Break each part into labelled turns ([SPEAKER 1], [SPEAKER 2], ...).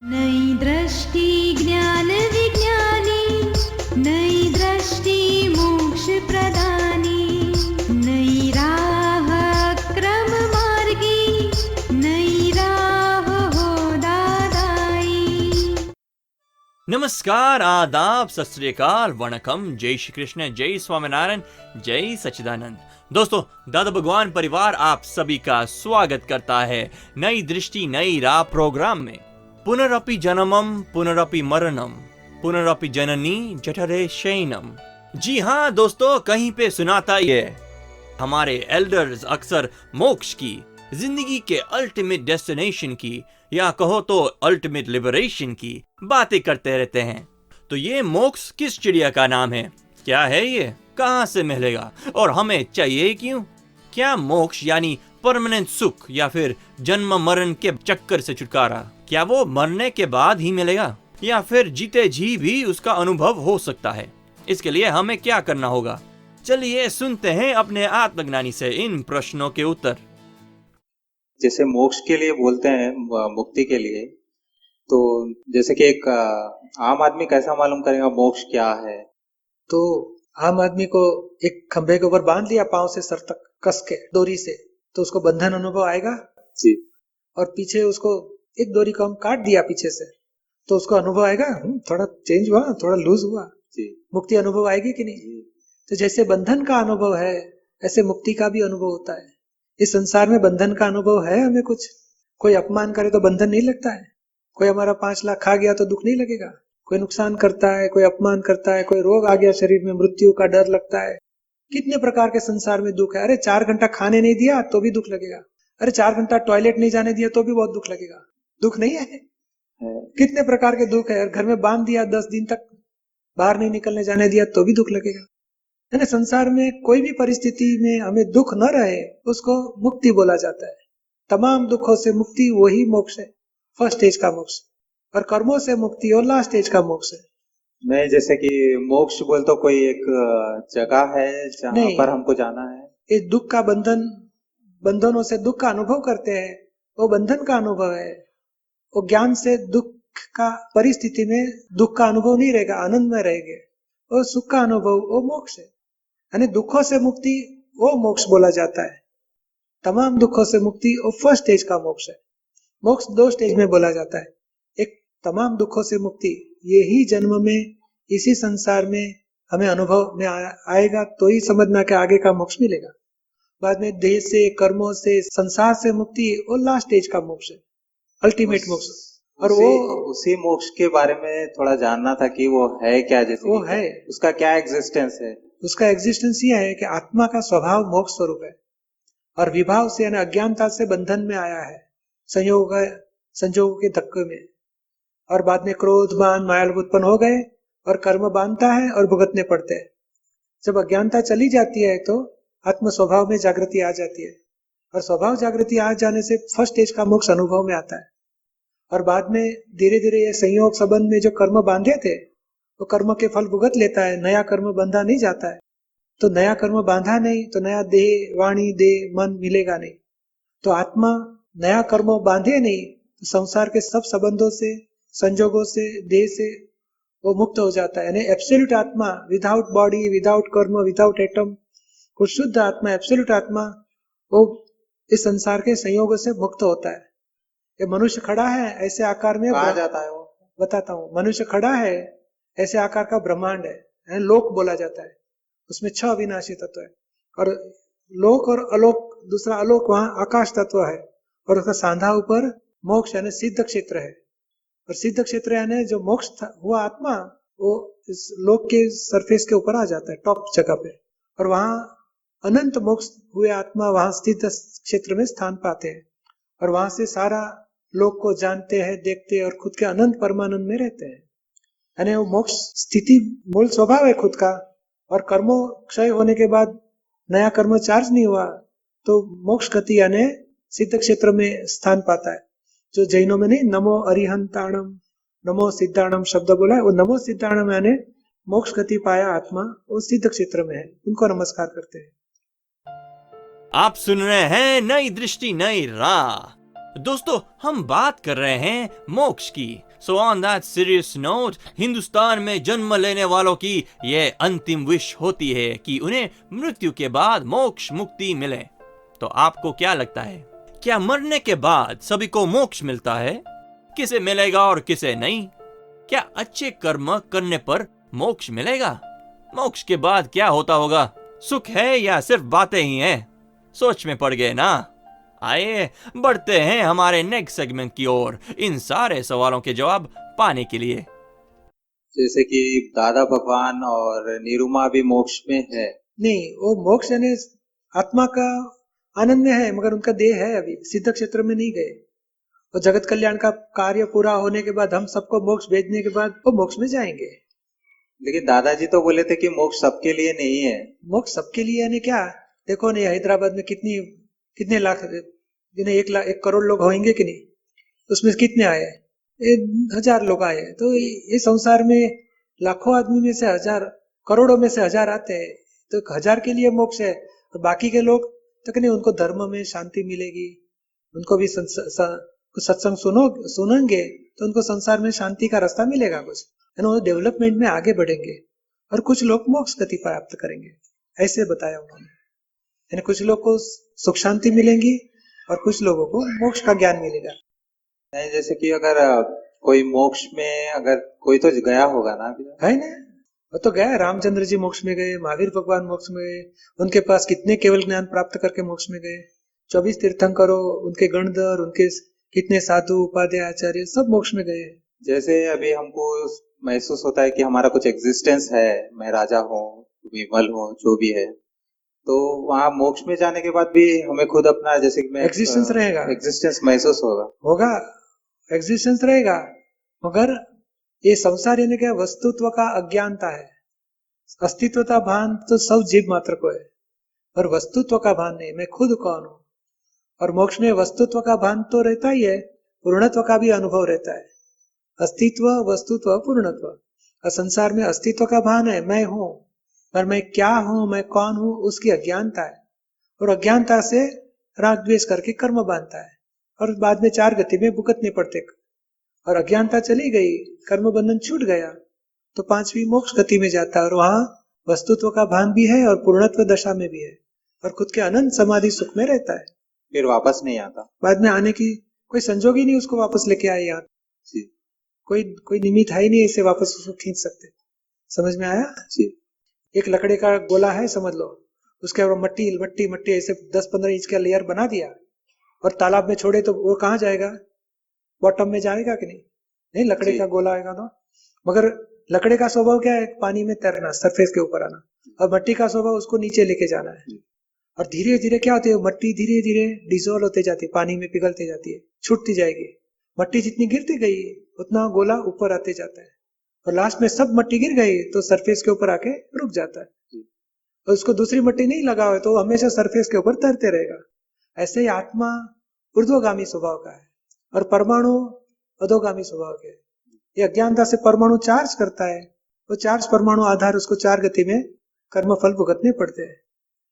[SPEAKER 1] नई दृष्टि ज्ञान विज्ञानी, नई दृष्टि मोक्ष प्रदानी, नई राह क्रम मार्गी, नई राह हो दादाई।
[SPEAKER 2] नमस्कार, आदाब, सत श्री अकाल, वणकम, जय श्री कृष्ण, जय स्वामीनारायण, जय सच्चिदानंद। दोस्तों, दादा भगवान परिवार आप सभी का स्वागत करता है नई दृष्टि नई राह प्रोग्राम में। पुनरपि जन्मम पुनरपि मरणम, पुनरपि जननी जठरे शयनम। जी हाँ दोस्तों, कहीं पे सुनाता ये हमारे एल्डर्स अक्सर मोक्ष की, जिंदगी के अल्टीमेट डेस्टिनेशन की, या कहो तो अल्टीमेट लिबरेशन की बातें करते रहते हैं। तो ये मोक्ष किस चिड़िया का नाम है? क्या है ये? कहां से मिलेगा? और हमें चाहिए क्यों? क्या मोक्ष यानी परमानेंट सुख, या फिर जन्म मरण के चक्कर से छुटकारा, क्या वो मरने के बाद ही मिलेगा, या फिर जीते जी भी उसका अनुभव हो सकता है? इसके लिए हमें क्या करना होगा? चलिए सुनते हैं अपने आत्मज्ञानी से इन प्रश्नों के उत्तर।
[SPEAKER 3] जैसे मोक्ष के लिए बोलते हैं, मुक्ति के लिए, तो जैसे कि एक आम आदमी कैसा मालूम करेगा मोक्ष क्या है?
[SPEAKER 4] तो आम आदमी को एक खंभे के ऊपर बांध लिया पांव से सर तक कस के डोरी से, तो उसको बंधन अनुभव आएगा
[SPEAKER 3] जी।
[SPEAKER 4] और पीछे उसको एक डोरी को हम काट दिया पीछे से, तो उसको अनुभव आएगा थोड़ा चेंज हुआ, थोड़ा लूज हुआ
[SPEAKER 3] जी।
[SPEAKER 4] मुक्ति अनुभव आएगी कि नहीं? तो जैसे बंधन का अनुभव है, ऐसे मुक्ति का भी अनुभव होता है। इस संसार में बंधन का अनुभव है हमें कुछ। कोई अपमान करे तो बंधन नहीं लगता है, कोई हमारा 5 लाख खा गया तो दुख नहीं लगेगा, कोई नुकसान करता है, कोई अपमान करता है, कोई रोग आ गया शरीर में, मृत्यु का डर लगता है। कितने प्रकार के संसार में दुख है। अरे 4 घंटा खाने नहीं दिया तो भी दुख लगेगा, अरे 4 घंटा टॉयलेट नहीं जाने दिया तो भी बहुत दुख लगेगा। दुख नहीं है? कितने प्रकार के दुख है। घर में बांध दिया 10 दिन तक, बाहर नहीं निकलने जाने दिया तो भी दुख लगेगा, है ना। संसार में कोई भी परिस्थिति में हमें दुख न रहे उसको मुक्ति बोला जाता है। तमाम दुखों से मुक्ति वही मोक्ष है, फर्स्ट स्टेज का मोक्ष। और कर्मों से मुक्ति और लास्ट स्टेज का मोक्ष है।
[SPEAKER 3] नहीं, जैसे कि मोक्ष बोल तो कोई एक जगह है जहाँ पर हमको जाना है।
[SPEAKER 4] इस दुख का बंधनों से दुख का अनुभव करते हैं, वो बंधन का अनुभव है। वो ज्ञान से दुख का परिस्थिति में दुख का अनुभव नहीं रहेगा, आनंद में रहेंगे। और सुख का अनुभव वो मोक्ष है, यानी दुखों से मुक्ति वो मोक्ष बोला जाता है। तमाम दुखों से मुक्ति वो फर्स्ट स्टेज का मोक्ष है। मोक्ष 2 स्टेज में बोला जाता है। एक तमाम दुखों से मुक्ति, यही जन्म में इसी संसार में हमें अनुभव में आएगा तो ही समझ में आके आगे का मोक्ष मिलेगा। बाद में देह से, कर्मों से, संसार से मुक्ति और लास्ट स्टेज का मोक्ष है, अल्टीमेट मोक्ष। और वो
[SPEAKER 3] उसी मोक्ष के बारे में थोड़ा जानना था कि वो है क्या, जैसे
[SPEAKER 4] वो है,
[SPEAKER 3] उसका क्या एग्जिस्टेंस है?
[SPEAKER 4] उसका एग्जिस्टेंस ये है कि आत्मा का स्वभाव मोक्ष स्वरूप है और विभाव से यानी अज्ञानता से बंधन में आया है, संयोगों के धक्के में। और बाद में क्रोध, मान, माया उत्पन्न हो गए और कर्म बांधता है और भुगतने पड़ते हैं। जब अज्ञानता चली जाती है तो आत्म स्वभाव में जागृति आ जाती है, और स्वभाव जागृति आ जाने से फर्स्ट स्टेज का मोक्ष अनुभव में आता है। और बाद में धीरे धीरे ये संयोग संबंध में जो कर्म बांधे थे वो कर्म के फल भुगत लेता है, नया कर्म बंधा नहीं जाता है। तो नया कर्म बांधा नहीं तो नया देह, वाणी, देह, मन मिलेगा नहीं। तो आत्मा नया कर्म बांधे नहीं तो संसार के सब संबंधों से, संजोगों से, देह से वो मुक्त हो जाता है। यानी एब्सोल्यूट आत्मा, विदाउट बॉडी, विदाउट कर्म, विदाउट एटम, कुछ शुद्ध आत्मा, एब्सोल्यूट आत्मा, वो इस संसार के संयोगों से मुक्त होता है। ये मनुष्य खड़ा है ऐसे आकार में,
[SPEAKER 3] कहा जाता है वो,
[SPEAKER 4] बताता हूँ। मनुष्य खड़ा है ऐसे आकार का ब्रह्मांड है, लोक बोला जाता है। उसमें 6 अविनाशी तत्व है, और लोक और अलोक, दूसरा अलोक वहां आकाश तत्व है, और उसका सांधा ऊपर मोक्ष यानी सिद्ध क्षेत्र है। और सिद्ध क्षेत्र यानी जो मोक्ष हुआ आत्मा वो इस लोक के सरफेस के ऊपर आ जाता है, टॉप जगह पे, और वहां अनंत मोक्ष हुए आत्मा वहां स्थित क्षेत्र में स्थान पाते हैं, और वहां से सारा लोक को जानते हैं, देखते हैं, और खुद के अनंत परमानंद में रहते हैं। यानी वो मोक्ष स्थिति मूल स्वभाव है खुद का। और कर्मों क्षय होने के बाद नया कर्म चार्ज नहीं हुआ तो मोक्ष गति यानी सिद्ध क्षेत्र में स्थान पाता है। जो जैनों में नहीं नमो अरिहंताणम, नमो सिद्धाणम शब्द बोला है, वो नमो सिद्धाणम यानी मोक्ष गति पाया आत्मा वो सिद्ध क्षेत्र में है, उनको नमस्कार करते हैं।
[SPEAKER 2] आप सुन रहे हैं नई दृष्टि नई राह। दोस्तों, हम बात कर रहे हैं मोक्ष की, so on that serious note, Hindustan में जन्म लेने वालों की यह अंतिम विश होती है कि उन्हें मृत्यु के बाद मोक्ष मुक्ति मिले। तो आपको क्या लगता है, क्या मरने के बाद सभी को मोक्ष मिलता है? किसे मिलेगा और किसे नहीं? क्या अच्छे कर्म करने पर मोक्ष मिलेगा? मोक्ष के बाद क्या होता होगा? सुख है या सिर्फ बातें ही हैं? सोच में पड़ गए ना? आइए बढ़ते हैं हमारे नेक्स्ट सेगमेंट की ओर इन सारे सवालों के जवाब पाने के लिए।
[SPEAKER 3] जैसे कि दादा भगवान और निरुमा भी मोक्ष में है।
[SPEAKER 4] नहीं, वो मोक्ष यानी आत्मा का आनंद में है, मगर उनका देह है अभी सिद्ध क्षेत्र में नहीं गए। और जगत कल्याण का कार्य पूरा होने के बाद हम सबको मोक्ष भेजने के बाद वो मोक्ष में जाएंगे।
[SPEAKER 3] लेकिन दादाजी तो बोले थे कि मोक्ष सबके लिए नहीं है।
[SPEAKER 4] मोक्ष सबके लिए यानी क्या? देखो नहीं, हैदराबाद में कितने लाख, जिन्हें 1 करोड़ लोग होंगे कि नहीं, उसमें कितने आए? 1000 लोग आए। तो ये संसार में लाखों आदमी में से 1000, करोड़ों में से 1000 आते हैं, तो 1000 के लिए मोक्ष है। और बाकी के लोग तक नहीं, उनको धर्म में शांति मिलेगी, उनको भी सत्संग सुनेंगे तो उनको संसार में शांति का रास्ता मिलेगा कुछ, है ना। वो डेवलपमेंट में आगे बढ़ेंगे और कुछ लोग मोक्ष गति प्राप्त करेंगे, ऐसे बताया उन्होंने। यानी कुछ लोग को सुख शांति मिलेंगी और कुछ लोगों को मोक्ष का ज्ञान मिलेगा।
[SPEAKER 3] नहीं, जैसे कि अगर कोई मोक्ष में, अगर कोई तो गया होगा ना अभी,
[SPEAKER 4] है ना, वो तो गया। रामचंद्र जी मोक्ष में गए, महावीर भगवान मोक्ष में गए, उनके पास कितने केवल ज्ञान प्राप्त करके मोक्ष में गए। 24 तीर्थंकरों, उनके गणधर, उनके कितने साधु उपाध्याय आचार्य सब मोक्ष में गए।
[SPEAKER 3] जैसे अभी हमको महसूस होता है कि हमारा कुछ एग्जिस्टेंस है, मैं राजा हूँ, विमल हूँ, जो भी है, तो वहाँ मोक्ष में जाने के बाद भी हमें खुद अपना, जैसे कि मैं
[SPEAKER 4] एग्जिस्टेंस रहेगा,
[SPEAKER 3] एग्जिस्टेंस महसूस होगा
[SPEAKER 4] एग्जिस्टेंस रहेगा। मगर ये संसार यानी क्या? वस्तुत्व का अज्ञानता है। अस्तित्व का भान तो सब जीव मात्र को है, और वस्तुत्व का भान नहीं, मैं खुद कौन हूँ। और मोक्ष में वस्तुत्व का भान तो रहता ही है, पूर्णत्व का भी अनुभव रहता है। अस्तित्व, वस्तुत्व, पूर्णत्व। और संसार में अस्तित्व का भान है, मैं हूँ, पर मैं क्या हूँ, मैं कौन हूँ, उसकी अज्ञानता है। और अज्ञानता से राग द्वेष करके कर्म बांधता है, और बाद में 4 गति में भुगतने पड़ते। और अज्ञानता चली गई, कर्म बंधन छूट गया, तो 5वीं मोक्ष गति में जाता है। और वहां वस्तुत्व का भान भी है और पूर्णत्व दशा में भी है, और खुद के अनंत समाधि सुख में रहता है।
[SPEAKER 3] फिर वापस नहीं आता,
[SPEAKER 4] बाद में आने की कोई संजोग ही नहीं उसको वापस लेके आए यहाँ। कोई निमित्त है ही नहीं इसे वापस उसको खींच सकते। समझ में आया जी? एक लकड़े का गोला है समझ लो, उसके ऊपर मट्टी मट्टी मट्टी ऐसे 10-15 इंच का लेयर बना दिया, और तालाब में छोड़े तो वो कहाँ जाएगा? बॉटम में जाएगा कि नहीं? नहीं, लकड़े का गोला आएगा तो। मगर लकड़े का स्वभाव क्या है? पानी में तैरना, सरफेस के ऊपर आना। और मट्टी का स्वभाव उसको नीचे लेके जाना है। और धीरे धीरे क्या होती है? मट्टी धीरे धीरे डिसॉल्व होते जाती है, पानी में पिघलते जाती है, छूटती जाएगी। मट्टी जितनी गिरती गई उतना गोला ऊपर आते जाता है, और लास्ट में सब मट्टी गिर गई तो सरफेस के ऊपर आके रुक जाता है। और उसको दूसरी मट्टी नहीं लगा हो तो हमेशा सरफेस के ऊपर तैरते रहेगा। ऐसे ही आत्मा ऊर्ध्वगामी स्वभाव का है, और परमाणु अधोगामी स्वभाव के। ये अज्ञानता से परमाणु चार्ज करता है, वो चार्ज परमाणु आधार उसको 4 गति में कर्म फल भुगतने पड़ते हैं।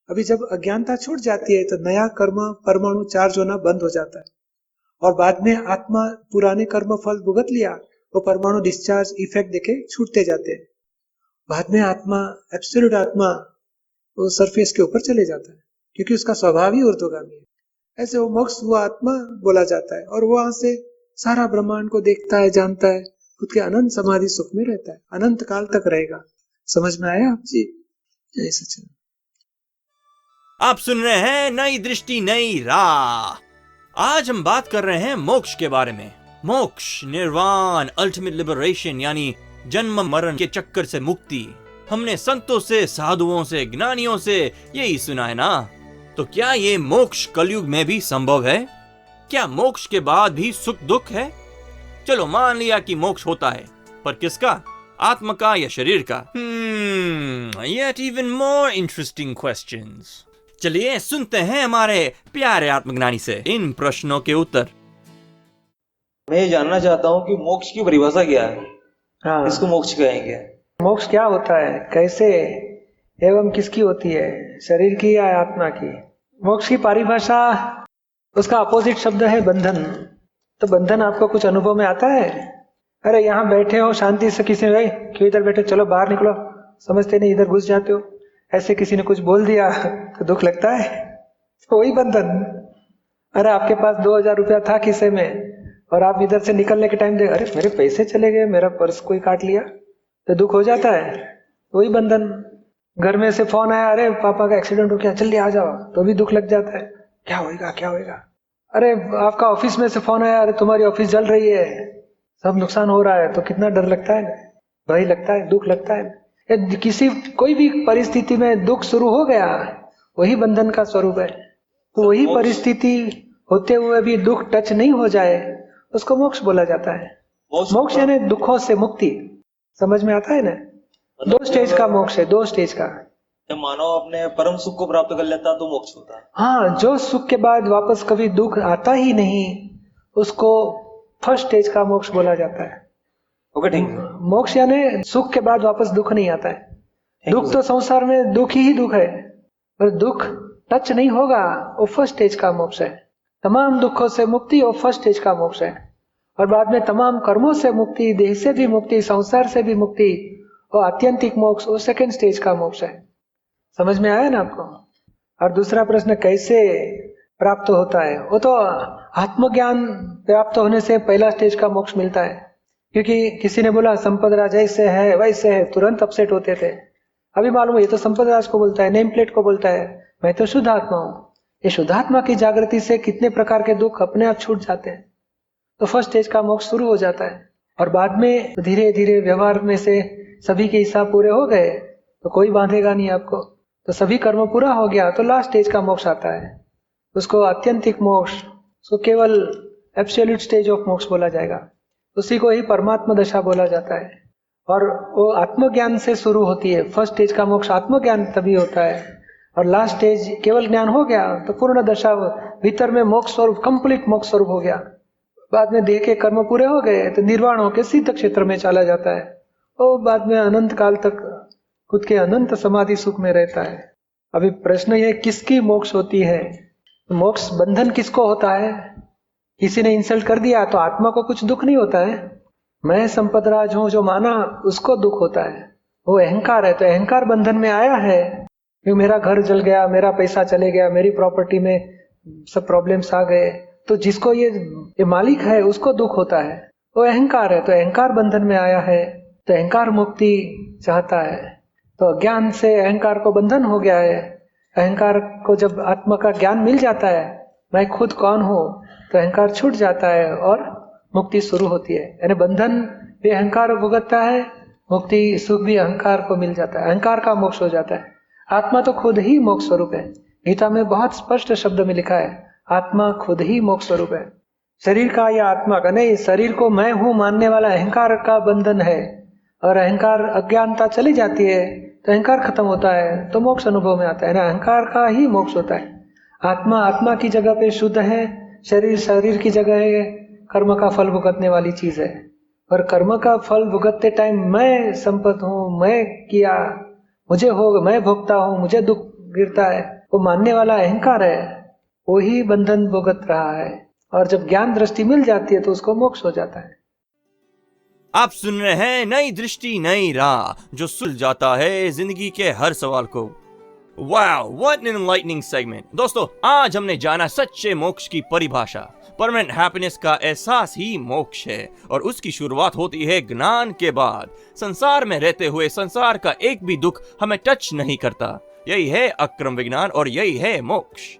[SPEAKER 4] अभी जब अज्ञानता छूट जाती है तो नया कर्म परमाणु चार्ज होना बंद हो जाता है, और बाद में आत्मा पुराने कर्म फल भुगत लिया, वो परमाणु डिस्चार्ज इफेक्ट देके छूटते जाते हैं। बाद में आत्मा, एब्सोल्यूट आत्मा, वो सरफेस के ऊपर चले जाता है, क्योंकि उसका स्वभाव ही ऊर्ध्वगामी है। ऐसे वो मोक्ष हुआ आत्मा बोला जाता है, और वो वहां से सारा ब्रह्मांड को देखता है, जानता है, खुद के अनंत समाधि सुख में रहता है, अनंत काल तक रहेगा। समझ में आया जी? जय सच्चिदानंद।
[SPEAKER 2] आप सुन रहे हैं नई दृष्टि नई राह। आज हम बात कर रहे हैं मोक्ष के बारे में। मोक्ष, निर्वाण, अल्टीमेट लिबरेशन, यानी जन्म मरण के चक्कर से मुक्ति। हमने संतों से, साधुओं से, ज्ञानियों से यही सुना है ना। तो क्या ये मोक्ष कलयुग में भी संभव है? क्या मोक्ष के बाद भी सुख दुख है? चलो मान लिया कि मोक्ष होता है, पर किसका? आत्मा का या शरीर का? Yet even more interesting questions. चलिए सुनते हैं हमारे प्यारे आत्मज्ञानी से इन प्रश्नों के उत्तर।
[SPEAKER 5] मैं ये जानना चाहता हूँ कि मोक्ष की परिभाषा क्या है?
[SPEAKER 4] हाँ,
[SPEAKER 5] इसको मोक्ष कहेंगे?
[SPEAKER 4] मोक्ष क्या होता है, कैसे एवं किसकी होती है, शरीर की या आत्मा की? मोक्ष की परिभाषा, उसका अपोजिट शब्द है बंधन। तो बंधन आपको कुछ अनुभव में आता है? अरे यहाँ बैठे हो शांति से, किसी ने क्यों इधर बैठे, चलो बाहर निकलो, समझते नहीं इधर घुस जाते हो, ऐसे किसी ने कुछ बोल दिया तो दुख लगता है, तो वही बंधन। अरे आपके पास 2000 रुपया था खिस्से में और आप इधर से निकलने के टाइम देख, अरे मेरे पैसे चले गए, मेरा पर्स कोई काट लिया, तो दुख हो जाता है, वही बंधन। घर में से फोन आया, अरे पापा का एक्सीडेंट हो गया, जल्दी आ जाओ, तो भी दुख लग जाता है, क्या होएगा क्या होएगा। अरे आपका ऑफिस में से फोन आया, अरे तुम्हारी ऑफिस जल रही है, सब नुकसान हो रहा है, तो कितना डर लगता है, भय लगता है, दुख लगता है। किसी कोई भी परिस्थिति में दुख शुरू हो गया, वही बंधन का स्वरूप है। तो वही परिस्थिति होते हुए भी दुख टच नहीं हो जाए, उसको मोक्ष बोला जाता है। मोक्ष यानी दुखों से मुक्ति। समझ में आता है ना? 2 स्टेज का मोक्ष है, 2 स्टेज का।
[SPEAKER 5] जब मानव अपने परम सुख को प्राप्त कर लेता तो मोक्ष होता है।
[SPEAKER 4] हाँ, जो सुख के बाद वापस कभी दुख आता ही नहीं, उसको फर्स्ट स्टेज का मोक्ष बोला जाता है।
[SPEAKER 5] ओके, ठीक है।
[SPEAKER 4] मोक्ष यानी सुख के बाद वापस दुख नहीं आता है। दुख तो संसार में दुख ही दुख है, पर दुख टच नहीं होगा, वो फर्स्ट स्टेज का मोक्ष है। तमाम दुखों से मुक्ति वो फर्स्ट स्टेज का मोक्ष है। और बाद में तमाम कर्मों से मुक्ति, देह से भी मुक्ति, संसार से भी मुक्ति, वो आत्यंतिक मोक्ष वो सेकंड स्टेज का मोक्ष है। समझ में आया ना आपको? और दूसरा प्रश्न कैसे प्राप्त होता है, वो तो आत्मज्ञान प्राप्त होने से पहला स्टेज का मोक्ष मिलता है। क्योंकि किसी ने बोला संपद राज ऐसे है वैसे है, तुरंत अपसेट होते थे। अभी मालूम ये तो संपद राज को बोलता है, नेम प्लेट को बोलता है, मैं तो शुद्ध आत्मा हूं। ये शुद्धात्मा की जागृति से कितने प्रकार के दुख अपने आप छूट जाते हैं। तो फर्स्ट स्टेज का मोक्ष शुरू हो जाता है। और बाद में धीरे धीरे व्यवहार में से सभी के हिसाब पूरे हो गए तो कोई बांधेगा नहीं आपको, तो सभी कर्म पूरा हो गया तो लास्ट स्टेज का मोक्ष आता है, उसको आत्यंतिक मोक्ष, उसको केवल एब्सोल्यूट स्टेज ऑफ मोक्ष बोला जाएगा। उसी को ही परमात्मा दशा बोला जाता है। और वो आत्मज्ञान से शुरू होती है। फर्स्ट स्टेज का मोक्ष आत्मज्ञान तभी होता है, और लास्ट स्टेज केवल ज्ञान हो गया तो पूर्ण दशा, भीतर में मोक्ष स्वरूप, कंप्लीट मोक्ष स्वरूप हो गया। बाद में देह के कर्म पूरे हो गए तो निर्वाण होकर सिद्ध क्षेत्र में चला जाता है, और बाद में अनंत काल तक खुद के अनंत समाधि सुख में रहता है। अभी प्रश्न ये किसकी मोक्ष होती है? मोक्ष बंधन किसको होता है? किसी ने इंसल्ट कर दिया तो आत्मा को कुछ दुख नहीं होता है। मैं संपद राज हूं जो माना, उसको दुख होता है, वो अहंकार है। तो अहंकार बंधन में आया है कि मेरा घर जल गया, मेरा पैसा चले गया, मेरी प्रॉपर्टी में सब प्रॉब्लम्स आ गए, तो जिसको ये मालिक है उसको दुख होता है, वो अहंकार है। तो अहंकार बंधन में आया है, तो अहंकार मुक्ति चाहता है। तो अज्ञान से अहंकार को बंधन हो गया है। अहंकार को जब आत्मा का ज्ञान मिल जाता है, मैं खुद कौन हूँ, तो अहंकार छूट जाता है और मुक्ति शुरू होती है। यानी बंधन भी अहंकार भुगतता है, मुक्ति सुख भी अहंकार को मिल जाता है, अहंकार का मोक्ष हो जाता है। आत्मा तो खुद ही मोक्ष स्वरूप है। गीता में बहुत स्पष्ट शब्द में लिखा है, आत्मा खुद ही मोक्ष स्वरूप है। शरीर का या आत्मा का नहीं, शरीर को मैं हूं मानने वाला अहंकार का बंधन है। और अहंकार अज्ञानता चली जाती है तो अहंकार खत्म होता है, तो मोक्ष अनुभव में आता है ना। अहंकार का ही मोक्ष होता है। आत्मा आत्मा की जगह पे शुद्ध है, शरीर शरीर की जगह है, कर्म का फल भुगतने वाली चीज है। और कर्म का फल भुगतते टाइम मैं संपन्न हूँ, मैं किया, मुझे हो, मैं भोगता हूँ, मुझे दुख गिरता है, वो मानने वाला अहंकार है, वो ही बंधन भुगत रहा है। और जब ज्ञान दृष्टि मिल जाती है तो उसको मोक्ष हो जाता है।
[SPEAKER 2] आप सुन रहे हैं नई दृष्टि नई राह, जो सुलझ जाता है जिंदगी के हर सवाल को। Wow, what an enlightening segment. दोस्तों, आज हमने जाना सच्चे मोक्ष की परिभाषा। परमानेंट हैप्पीनेस का एहसास ही मोक्ष है, और उसकी शुरुआत होती है ज्ञान के बाद। संसार में रहते हुए संसार का एक भी दुख हमें टच नहीं करता। यही है अक्रम विज्ञान और यही है मोक्ष।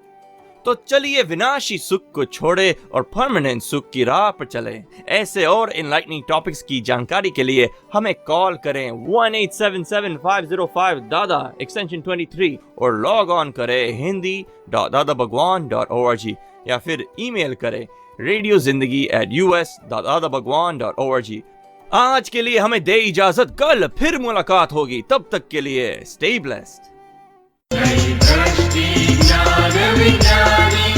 [SPEAKER 2] तो चलिए विनाशी सुख को छोड़े और परमानेंट सुख की राह पर चले। ऐसे और एनलाइटनिंग टॉपिक्स की जानकारी के लिए हमें कॉल करें 1877-505-दादा एक्सटेंशन 23 और लॉग ऑन करें hindi.dadabhagwan.org या फिर ईमेल करें radiozindagi@us.dadabhagwan.org। आज के लिए हमें दे इजाजत, कल फिर मुलाकात होगी। तब तक के लिए स्टे ब्लेस्ड।
[SPEAKER 6] नई दृष्टि ज्ञान विज्ञानी।